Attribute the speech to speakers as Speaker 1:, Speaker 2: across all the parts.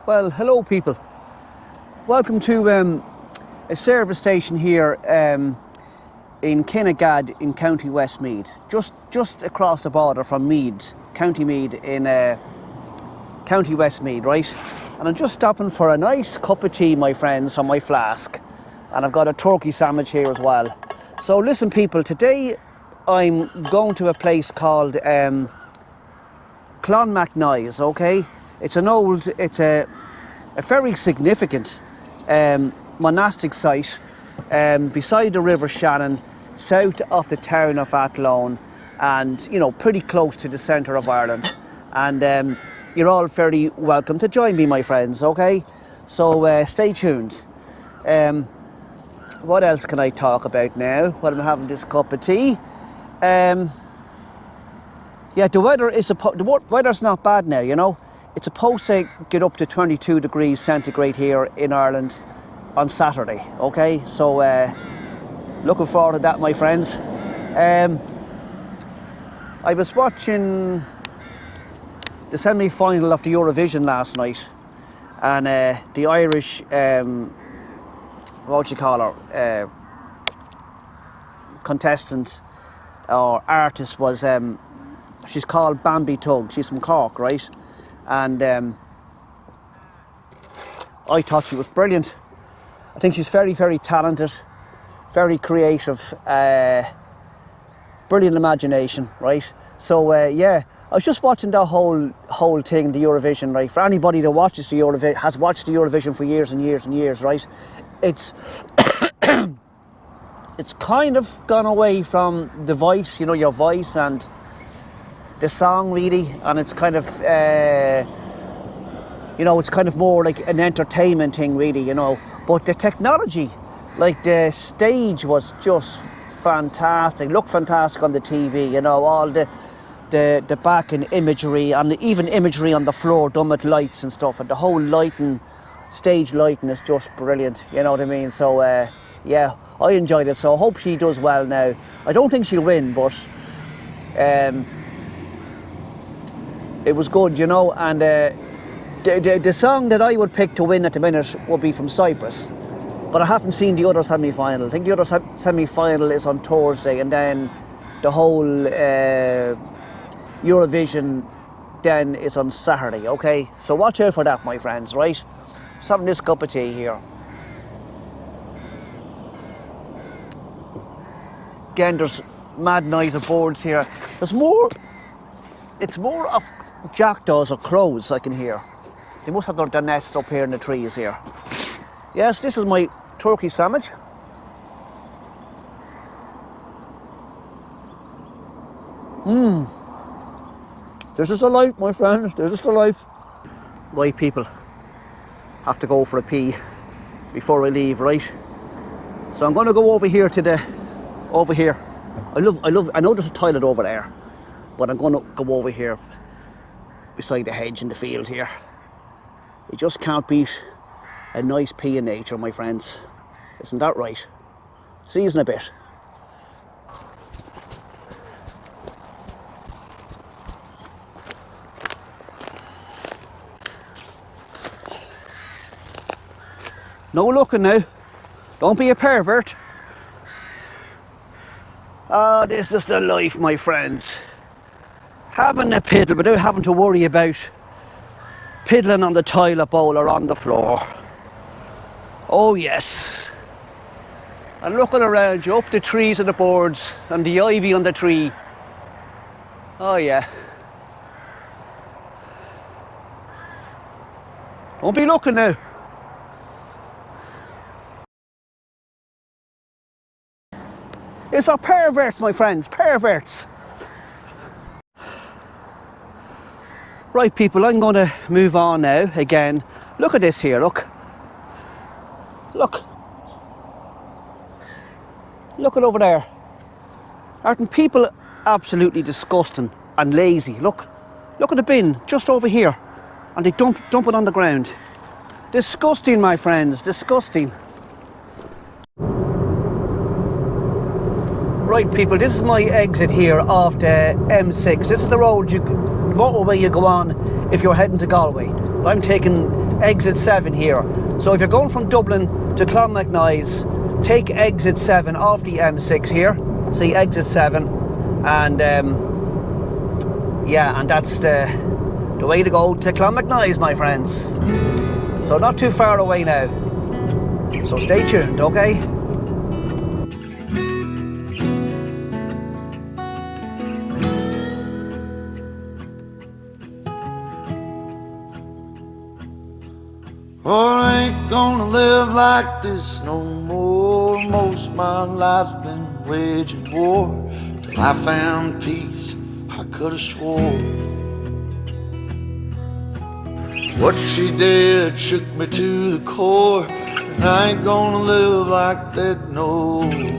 Speaker 1: Well, hello people. Welcome to a service station here in Kinnegad in County Westmeath. Just across the border from Meath, County Meath in County Westmeath, right? And I'm just stopping for a nice cup of tea, my friends, from my flask. And I've got a turkey sandwich here as well. So listen people, today I'm going to a place called Clonmacnoise, okay? It's a very significant monastic site beside the River Shannon, south of the town of Athlone, and you know, pretty close to the centre of Ireland. And you're all very welcome to join me, my friends, okay? So stay tuned. What else can I talk about now while I'm having this cup of tea? Yeah, the weather's not bad now, you know. It's supposed to get up to 22 degrees centigrade here in Ireland on Saturday, okay? So, looking forward to that, my friends. I was watching the semi-final of the Eurovision last night, and the Irish, contestant or artist was, she's called Bambi Tug. She's from Cork, right? And I thought she was brilliant. I think she's very, very talented, very creative, brilliant imagination, right? So yeah, I was just watching the whole thing, the Eurovision, right? For anybody that watches the Eurovision, has watched the Eurovision for years and years and years, right? It's it's kind of gone away from the voice, you know, your voice and the song really, and it's kind of you know, it's kind of more like an entertainment thing really, you know. But the technology, like the stage was just fantastic, looked fantastic on the TV, you know, all the back and imagery, and even imagery on the floor done with lights and stuff, and the whole lighting, stage lighting is just brilliant, you know what I mean? So yeah, I enjoyed it, so I hope she does well now. I don't think she'll win, but it was good, you know. And the song that I would pick to win at the minute would be from Cyprus, but I haven't seen the other semi-final. I think the other semi-final is on Thursday, and then the whole Eurovision then is on Saturday, okay? So watch out for that, my friends, right? Just having this cup of tea here. Again, there's mad noise of birds here. It's more of jackdaws or crows I can hear. They must have their nests up here in the trees here. Yes, this is my turkey sandwich. This is a life, my friends, this is the life. Right people, have to go for a pee before I leave, right? So I'm gonna go over here over here. I know there's a toilet over there, but I'm gonna go over here beside the hedge in the field here. You just can't beat a nice pee in nature, my friends. Isn't that right? See you in a bit. No looking now. Don't be a pervert. Oh, this is the life, my friends. Having a piddle without having to worry about piddling on the toilet bowl or on the floor. Oh yes. And looking around you, up the trees and the birds and the ivy on the tree. Oh yeah. Don't be looking now. It's our perverts, my friends, perverts. Right people, I'm going to move on now again. Look at this here, look. Look. Look at over there. Aren't people absolutely disgusting and lazy? Look. Look at the bin just over here. And they dump it on the ground. Disgusting, my friends, disgusting. Right people, this is my exit here off the M6. This is the road, the motorway you go on if you're heading to Galway. I'm taking exit 7 here. So if you're going from Dublin to Clonmacnoise, take exit 7 off the M6 here. See, exit 7. And yeah, and that's the way to go to Clonmacnoise, my friends. So not too far away now. So stay tuned, okay?
Speaker 2: Oh, I ain't gonna live like this no more. Most of my life's been waging war till I found peace. I could have swore what she did shook me to the core, and I ain't gonna live like that no more.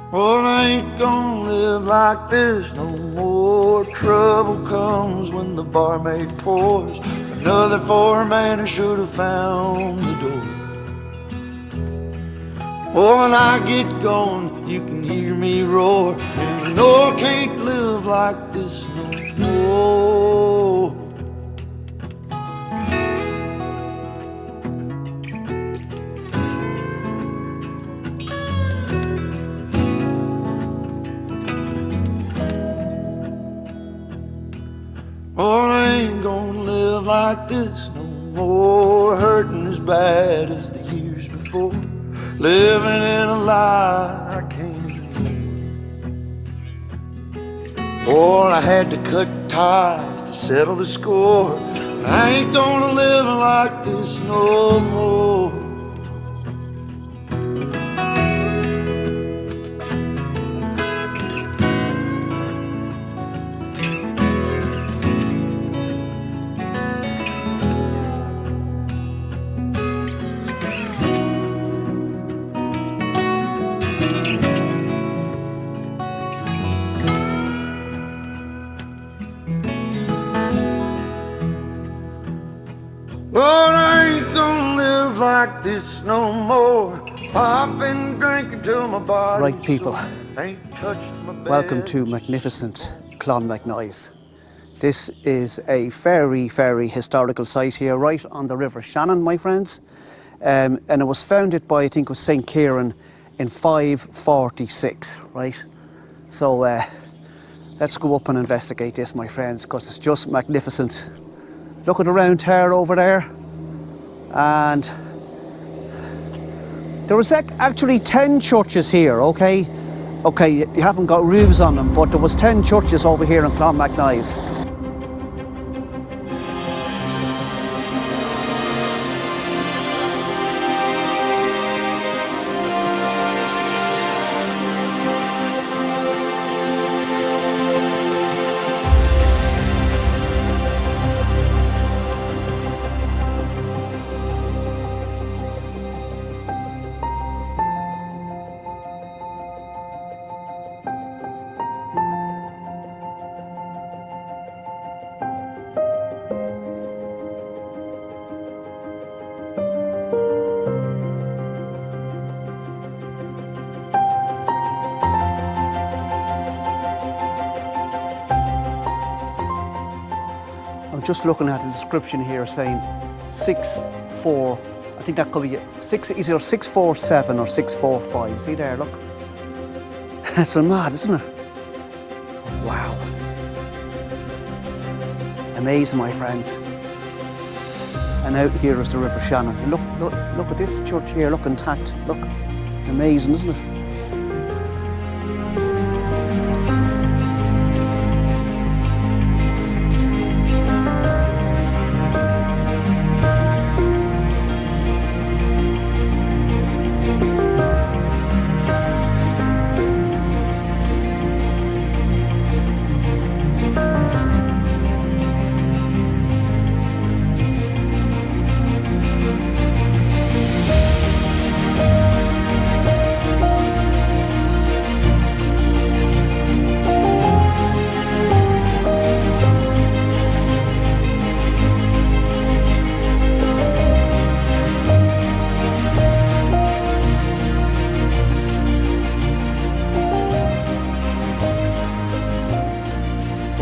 Speaker 2: Well, I ain't gonna live like this no more. Trouble comes when the barmaid pours another for a man who should have found the door. Oh, when I get going, you can hear me roar, and I know I can't live like this no more. Oh, I ain't gonna live like this no more. Hurting as bad as the years before. Living in a lie I can't ignore. Oh, I had to cut ties to settle the score. I ain't gonna live like this no more. Lord, I ain't gonna live like this no more. I've been drinking till my body.
Speaker 1: Right, people.
Speaker 2: Ain't touched my bed.
Speaker 1: Welcome to magnificent Clonmacnoise. This is a very, very historical site here, right on the River Shannon, my friends. And it was founded by, I think it was St. Ciaran in 546, right? So let's go up and investigate this, my friends, because it's just magnificent. Look at the round tower over there. And there was actually 10 churches here, okay? Okay, you haven't got roofs on them, but there was 10 churches over here in Clonmacnoise. I'm just looking at the description here saying 6-4, I think that could be either 647 or 645. See there, look. It's so mad, isn't it? Wow. Amazing, my friends. And out here is the River Shannon. And look at this church here, look intact. Look, amazing, isn't it?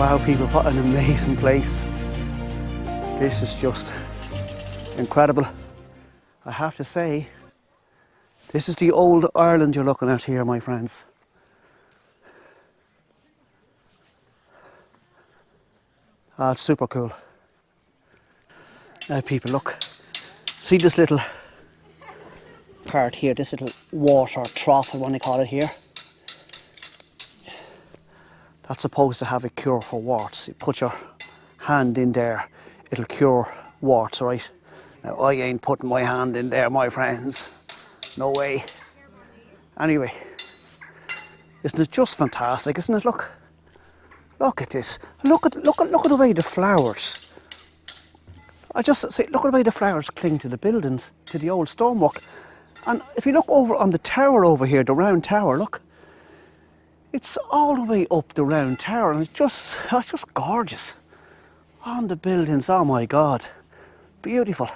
Speaker 1: Wow, people, what an amazing place. This is just incredible. I have to say, this is the old Ireland you're looking at here, my friends. Ah, it's super cool. Now people, look, see this little part here, this little water trough, I want to call it here. That's supposed to have a cure for warts. You put your hand in there, it'll cure warts, right? Now I ain't putting my hand in there, my friends. No way. Anyway, isn't it just fantastic, isn't it? Look. Look at this. Look at the way the flowers. I just say, look at the way the flowers cling to the buildings, to the old stonework. And if you look over on the tower over here, the round tower, look. It's all the way up the round tower, and it's just gorgeous. On the buildings, oh my God. Beautiful.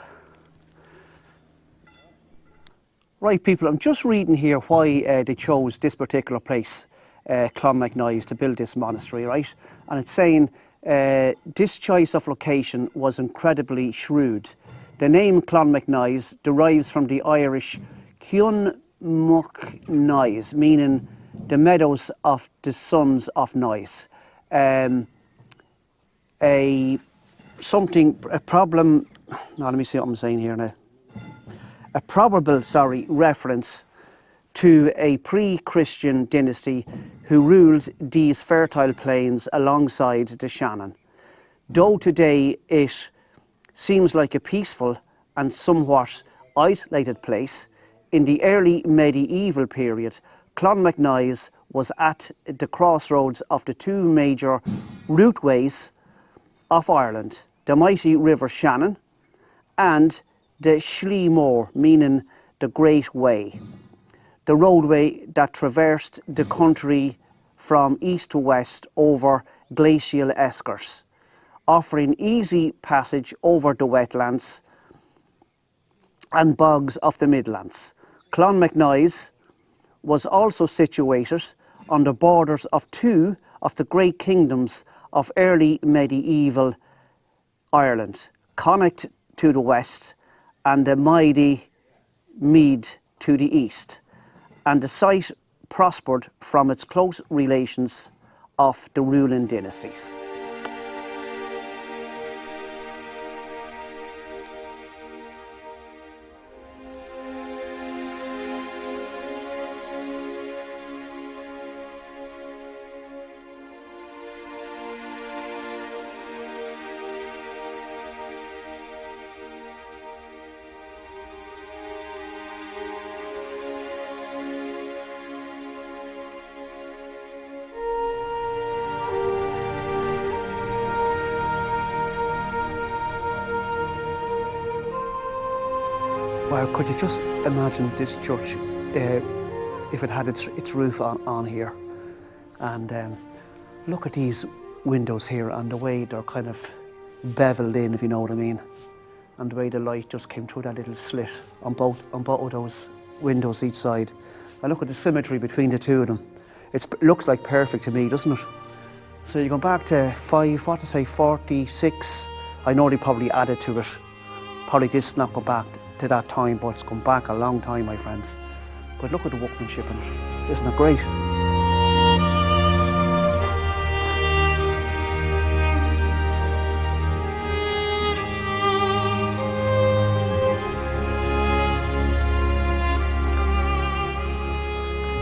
Speaker 1: Right, people, I'm just reading here why they chose this particular place, Clonmacnoise, to build this monastery, right? And it's saying this choice of location was incredibly shrewd. The name Clonmacnoise derives from the Irish Clonmacnoise, meaning the meadows of the sons of Noise. Let me see what I'm saying here now. A probable, reference to a pre-Christian dynasty who ruled these fertile plains alongside the Shannon. Though today it seems like a peaceful and somewhat isolated place, in the early medieval period, Clonmacnoise was at the crossroads of the two major routeways of Ireland, the mighty river Shannon and the Schleemore, meaning the Great Way, the roadway that traversed the country from east to west over glacial eskers, offering easy passage over the wetlands and bogs of the Midlands. Clonmacnoise was also situated on the borders of two of the great kingdoms of early medieval Ireland, Connacht to the west and the mighty Meath to the east, and the site prospered from its close relations of the ruling dynasties. Wow, could you just imagine this church if it had its roof on here? And look at these windows here and the way they're kind of beveled in, if you know what I mean. And the way the light just came through that little slit on both of those windows each side. And look at the symmetry between the two of them. It looks like perfect to me, doesn't it? So you're going back to 46. I know they probably added to it. Probably this not go back to that time, but it's gone back a long time, my friends. But look at the workmanship in it. Isn't it great?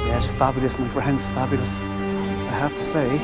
Speaker 1: Yes, fabulous, my friends, fabulous. I have to say.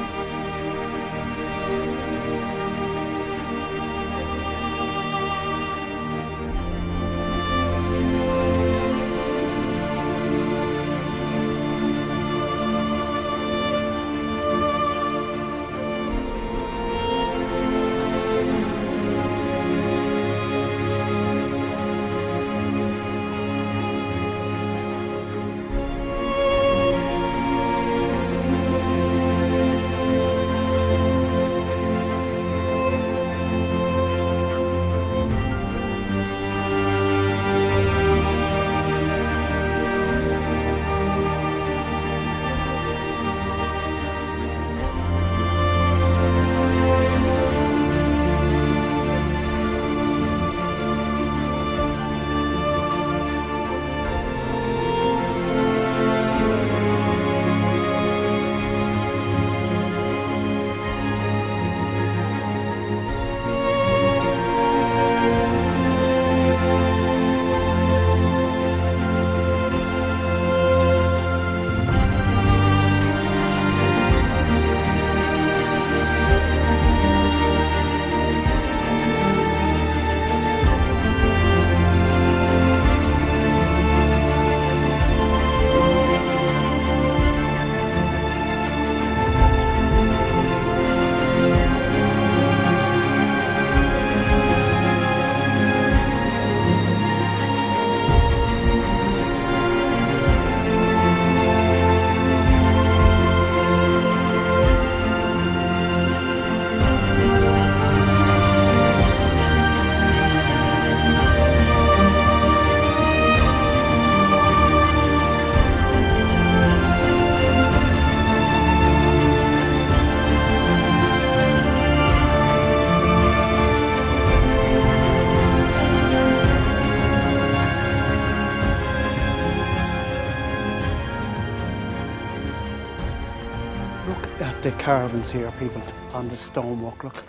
Speaker 1: at the carvings here, people, on the stonework. Look,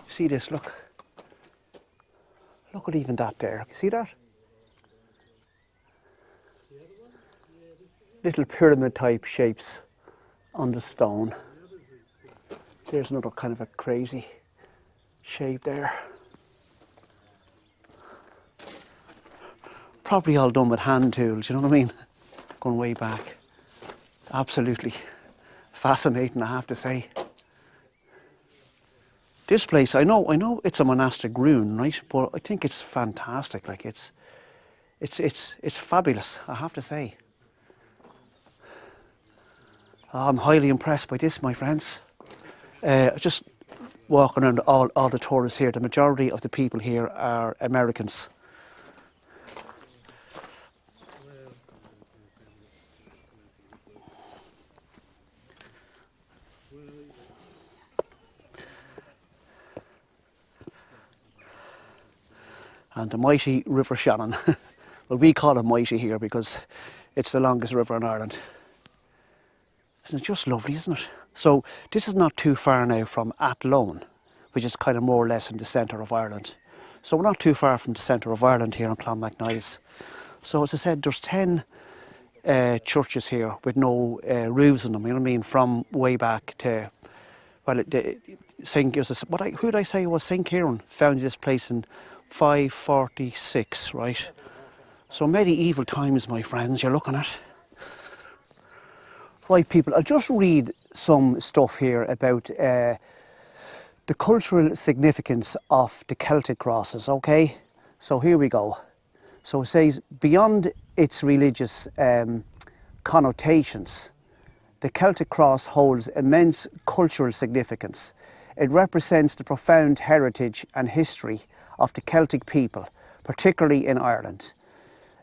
Speaker 1: see this, look. Look at even that there, you see that? Little pyramid type shapes on the stone. There's another kind of a crazy shape there. Probably all done with hand tools, you know what I mean? Going way back. Absolutely fascinating, I have to say. This place, I know it's a monastic ruin, right? But I think it's fantastic. Like it's fabulous, I have to say. I'm highly impressed by this, my friends. Just walking around all the tourists here, the majority of the people here are Americans. And the mighty River Shannon. Well, we call it mighty here because it's the longest river in Ireland. Isn't it just lovely, isn't it? So this is not too far now from Athlone, which is kind of more or less in the centre of Ireland. So we're not too far from the centre of Ireland here in Clonmacnoise. So as I said, there's 10 churches here with no roofs in them, you know what I mean, from way back to, well, St. Who did I say was St. Ciaran founded this place in 546, right? So medieval times, my friends, you're looking at. Right, people, I'll just read some stuff here about the cultural significance of the Celtic crosses, okay? So here we go. So it says, beyond its religious connotations, the Celtic cross holds immense cultural significance. It represents the profound heritage and history of the Celtic people, particularly in Ireland.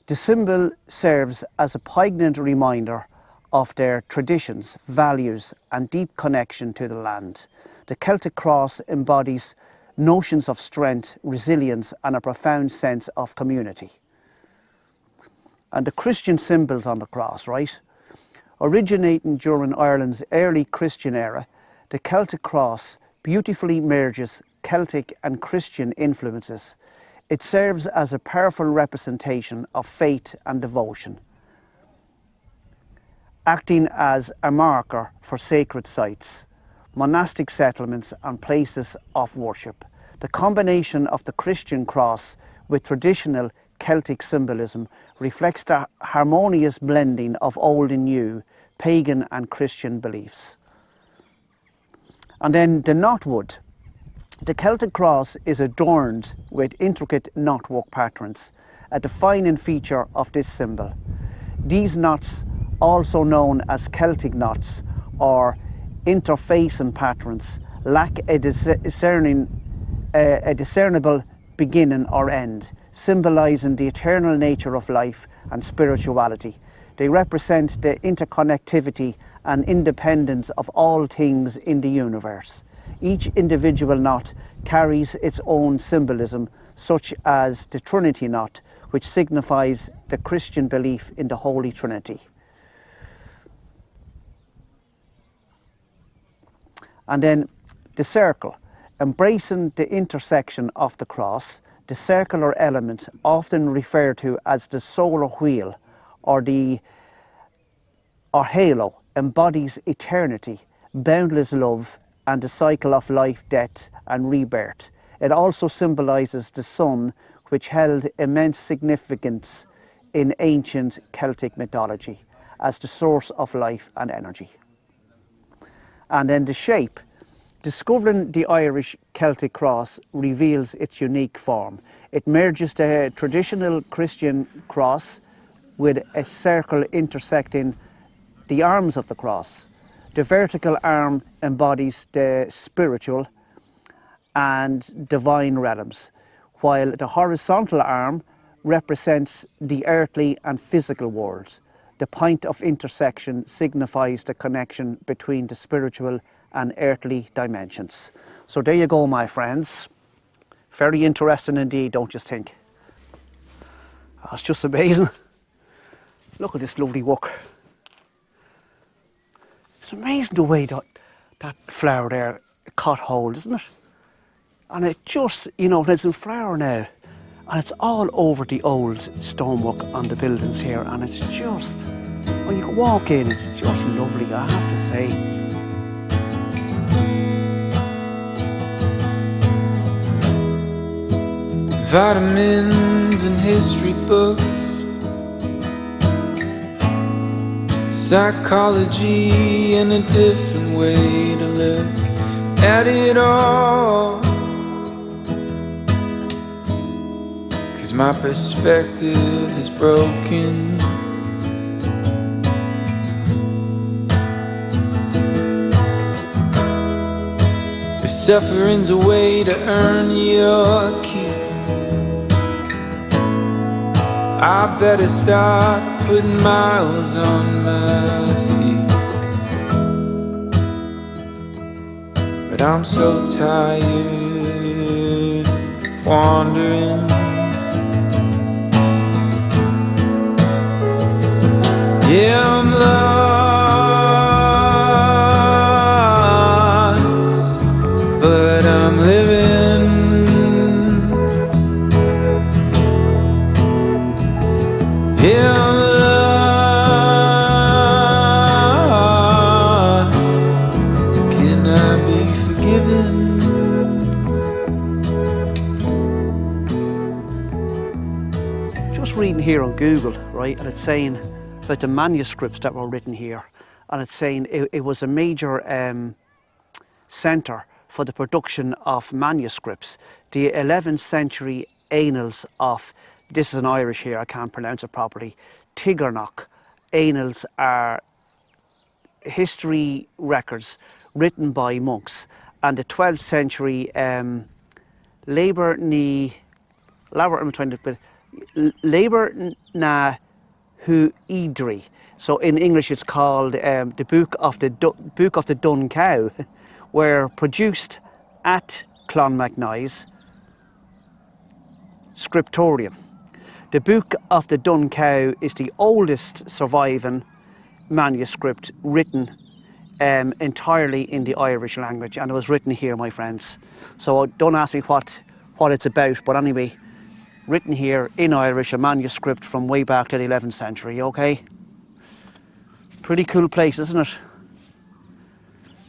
Speaker 1: The symbol serves as a poignant reminder of their traditions, values and deep connection to the land. The Celtic cross embodies notions of strength, resilience and a profound sense of community. And the Christian symbols on the cross, right? Originating during Ireland's early Christian era, the Celtic cross beautifully merges Celtic and Christian influences. It serves as a powerful representation of faith and devotion, acting as a marker for sacred sites, monastic settlements and places of worship. The combination of the Christian cross with traditional Celtic symbolism reflects the harmonious blending of old and new, pagan and Christian beliefs. And then the knotwood. The Celtic cross is adorned with intricate knotwork patterns, a defining feature of this symbol. These knots, also known as Celtic knots or interfacing patterns, lack a discernible beginning or end, symbolising the eternal nature of life and spirituality. They represent the interconnectivity and independence of all things in the universe. Each individual knot carries its own symbolism, such as the Trinity knot, which signifies the Christian belief in the Holy Trinity. And then the circle, embracing the intersection of the cross, the circular element, often referred to as the solar wheel or halo, embodies eternity, boundless love, and the cycle of life, death, and rebirth. It also symbolises the sun, which held immense significance in ancient Celtic mythology as the source of life and energy. And then the shape. Discovering the Irish Celtic cross reveals its unique form. It merges the traditional Christian cross with a circle intersecting the arms of the cross. The vertical arm embodies the spiritual and divine realms, while the horizontal arm represents the earthly and physical worlds. The point of intersection signifies the connection between the spiritual and earthly dimensions. So there you go, my friends. Very interesting indeed, don't you think? Oh, it's just amazing. Look at this lovely work. It's amazing the way that that flower there caught hold, isn't it? And it just, you know, it's in flower now. And it's all over the old stonework on the buildings here. And it's just, when you walk in, it's just lovely, I have to say.
Speaker 3: Vitamins and history books, psychology and a different way to look at it all. 'Cause my perspective is broken. If suffering's a way to earn your keep, I better start putting miles on my feet. But I'm so tired of wandering. Yeah, I'm lost, but I'm living. Yeah, I'm lost. Can I be forgiven?
Speaker 1: Just reading here on Google, right, and it's saying about the manuscripts that were written here, and it's saying it was a major centre for the production of manuscripts. The 11th century annals of, this is in Irish here, I can't pronounce it properly, Tigernach annals are history records written by monks, and the 12th century Labour na Hu Idri. So in English it's called the Book of the Dun Cow, were produced at Clonmacnoise scriptorium. The Book of the Dun Cow is the oldest surviving manuscript written entirely in the Irish language, and it was written here, my friends. So don't ask me what it's about, but anyway, written here in Irish, a manuscript from way back to the 11th century, okay? Pretty cool place, isn't it?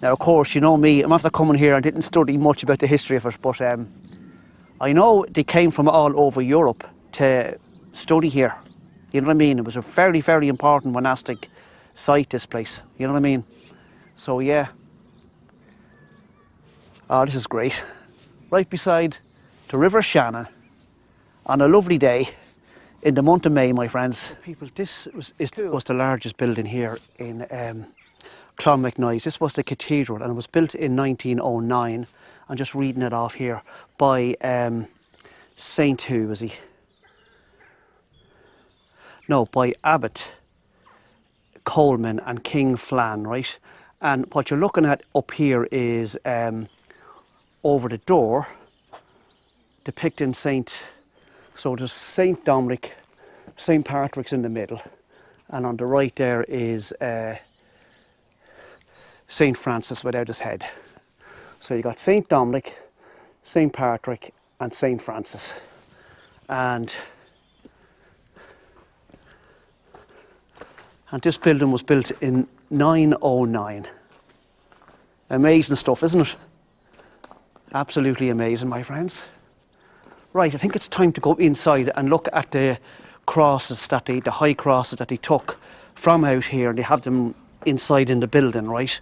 Speaker 1: Now, of course, you know me, I'm after coming here, I didn't study much about the history of it, but I know they came from all over Europe to study here. You know what I mean? It was a very, very important monastic site, this place. You know what I mean? So, yeah. Oh, this is great. Right beside the River Shannon, on a lovely day in the month of May, my friends. People, this was the largest building here in Clonmacnoise. This was the cathedral, and it was built in 1909. I'm just reading it off here by Saint who was he? No, by Abbot Coleman and King Flan, right? And what you're looking at up here is over the door depicting Saint. So there's Saint Dominic, Saint Patrick's in the middle, and on the right there is Saint Francis without his head. So you got Saint Dominic, Saint Patrick, and Saint Francis. And this building was built in 909. Amazing stuff, isn't it? Absolutely amazing, my friends. Right, I think it's time to go inside and look at the crosses the high crosses that they took from out here, and they have them inside in the building, right?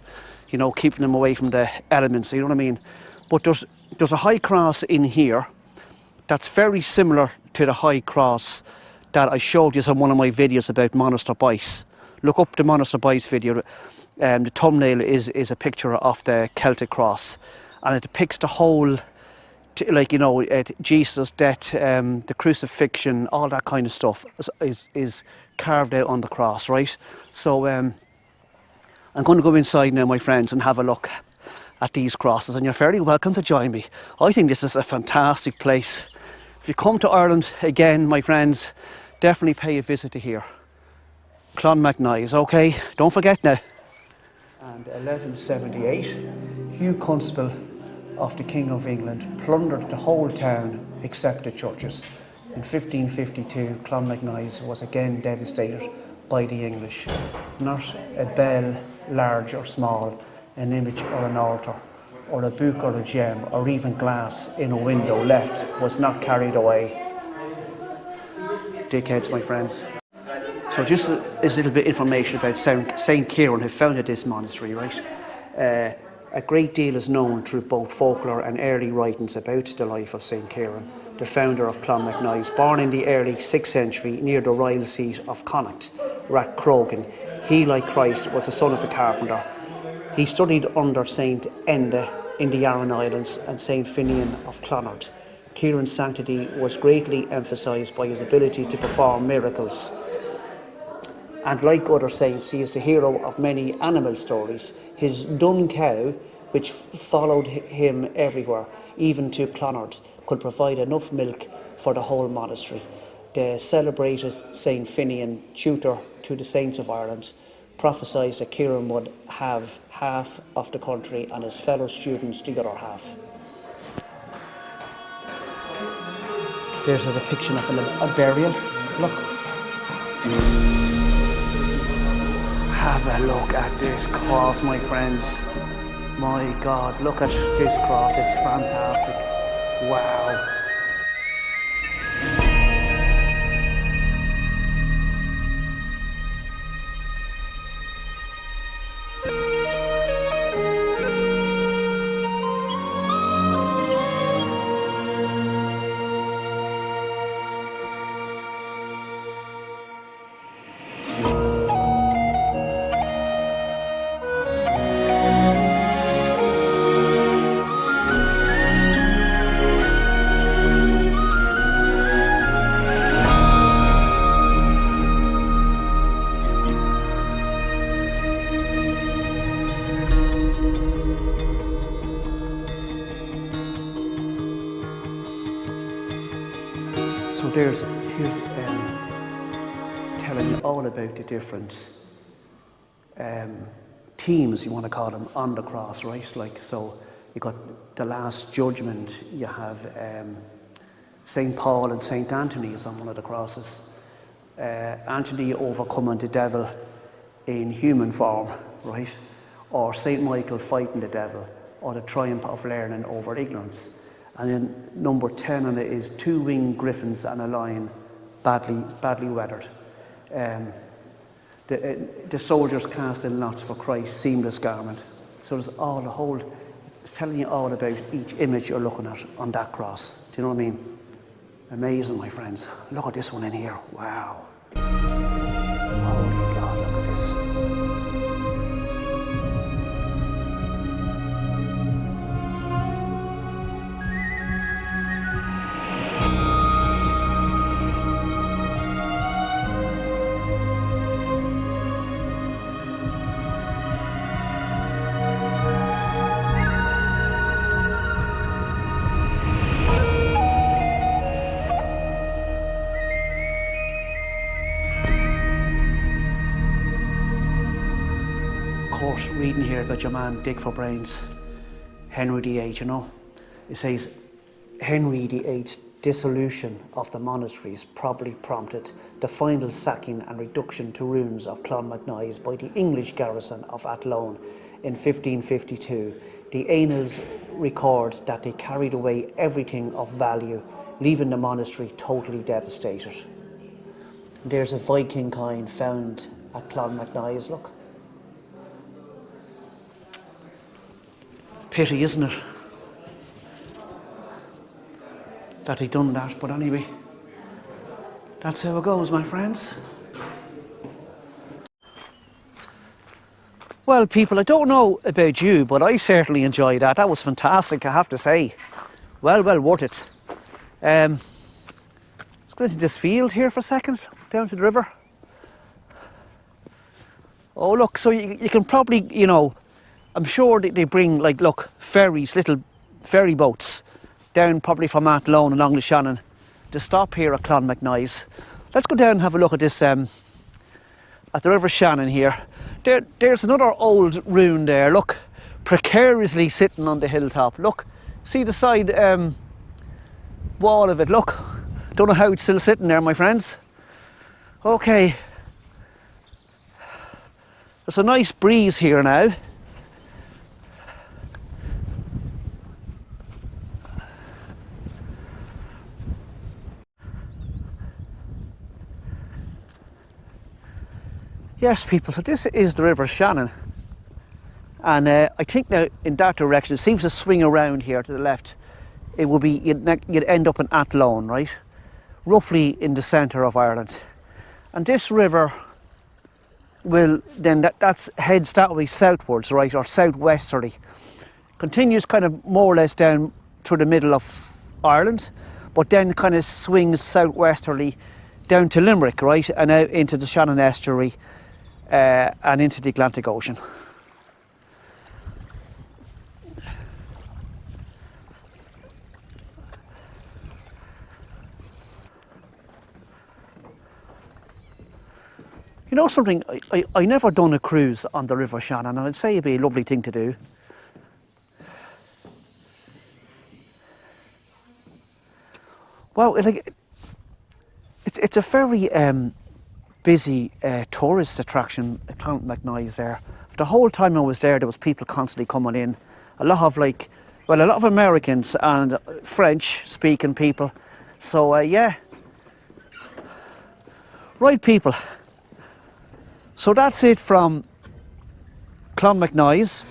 Speaker 1: You know, keeping them away from the elements, you know what I mean? But there's a high cross in here that's very similar to the high cross that I showed you on one of my videos about Monastery. Look up the Monastery video. The thumbnail is a picture of the Celtic cross, and it depicts the whole, like, you know, Jesus' death, the crucifixion, all that kind of stuff is carved out on the cross, right? So I'm going to go inside now, my friends, and have a look at these crosses, and you're very welcome to join me. I think this is a fantastic place. If you come to Ireland again, my friends, definitely pay a visit to here. Clonmacnoise, okay? Don't forget now. And 1178. Hugh Constable of the King of England plundered the whole town except the churches. In 1552, Clonmacnoise was again devastated by the English. Not a bell, large or small, an image or an altar, or a book or a gem, or even glass in a window left was not carried away. Dickheads, my friends. So just a little bit of information about St. Ciaran, who founded this monastery, right? A great deal is known through both folklore and early writings about the life of St. Ciaran, the founder of Clonmacnoise. Born in the early 6th century near the royal seat of Connacht, Rathcroghan, he, like Christ, was the son of a carpenter. He studied under St. Enda in the Aran Islands and St. Finian of Connacht. Ciaran's sanctity was greatly emphasised by his ability to perform miracles. And like other saints, he is the hero of many animal stories. His dun cow, which followed him everywhere, even to Clonard, could provide enough milk for the whole monastery. The celebrated St. Finian, tutor to the saints of Ireland, prophesied that Ciaran would have half of the country and his fellow students the other half. There's a depiction of a burial. Look. Have a look at this cross, my friends. My God, look at this cross. It's fantastic. Wow. So here's telling you all about the different themes, you want to call them, on the cross, right? Like, so you got the Last Judgment, you have St. Paul and St. Anthony is on one of the crosses. Anthony overcoming the devil in human form, right? Or St. Michael fighting the devil, or the triumph of learning over ignorance. And then number 10 on it is 2 winged griffins and a lion, badly weathered. The soldiers casting lots for Christ's seamless garment. So there's all the whole, it's telling you all about each image you're looking at on that cross. Do you know what I mean? Amazing, my friends. Look at this one in here. Wow. Holy God, look at this. Reading here about your man Dick for Brains, Henry VIII, you know. It says, Henry VIII's dissolution of the monasteries probably prompted the final sacking and reduction to ruins of Clonmacnoise by the English garrison of Athlone in 1552. The annals record that they carried away everything of value, leaving the monastery totally devastated. There's a Viking coin found at Clonmacnoise, look. Pity, isn't it, that he done that, but anyway, that's how it goes, my friends. Well, people, I don't know about you, but I certainly enjoyed that. That was fantastic, I have to say. Well worth it. Let's go into this field here for a second, down to the river. Oh look, so you can probably, you know, I'm sure they bring, like, look, ferries, little ferry boats down probably from Athlone along the Shannon to stop here at Clonmacnoise. Let's go down and have a look at this, at the River Shannon here. There's another old ruin there, look, precariously sitting on the hilltop. Look, see the side wall of it, look. Don't know how it's still sitting there, my friends. Okay. There's a nice breeze here now. Yes, people, so this is the River Shannon. And I think now in that direction, it seems to swing around here to the left. It would be, you'd end up in Athlone, right? Roughly in the centre of Ireland. And this river will then, that's heads that way southwards, right, or southwesterly. Continues kind of more or less down through the middle of Ireland, but then kind of swings southwesterly down to Limerick, right, and out into the Shannon estuary and into the Atlantic Ocean. You know something, I never done a cruise on the River Shannon, and I'd say it'd be a lovely thing to do. Well, it's a very busy tourist attraction at Clonmacnoise there. The whole time I was there was people constantly coming in. A lot of Americans and French speaking people. So yeah. Right, people. So that's it from Clonmacnoise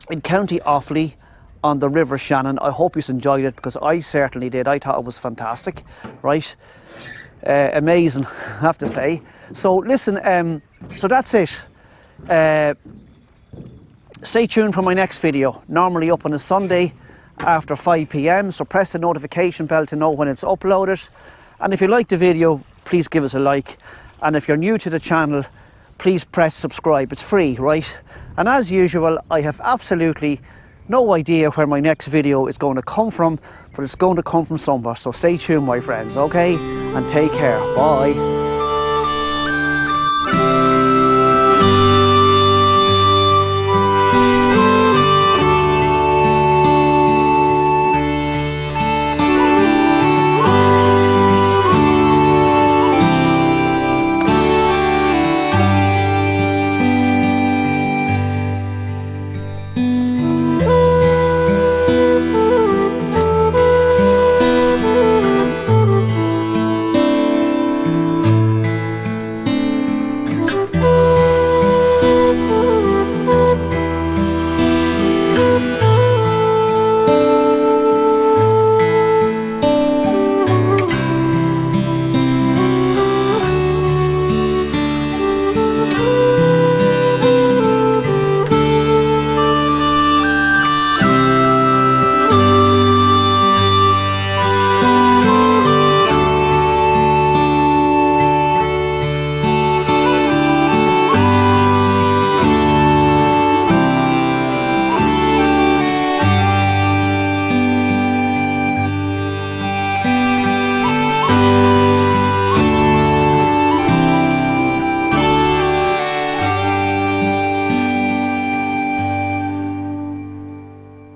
Speaker 1: in County Offaly on the River Shannon. I hope you enjoyed it, because I certainly did. I thought it was fantastic, right? Amazing, I have to say. So listen, so that's it. Stay tuned for my next video, normally up on a Sunday after 5 p.m. So press the notification bell to know when it's uploaded. And if you like the video, please give us a like. And if you're new to the channel, please press subscribe. It's free, right? And as usual, I have absolutely no idea where my next video is going to come from, but it's going to come from somewhere. So stay tuned, my friends, okay? And take care. Bye.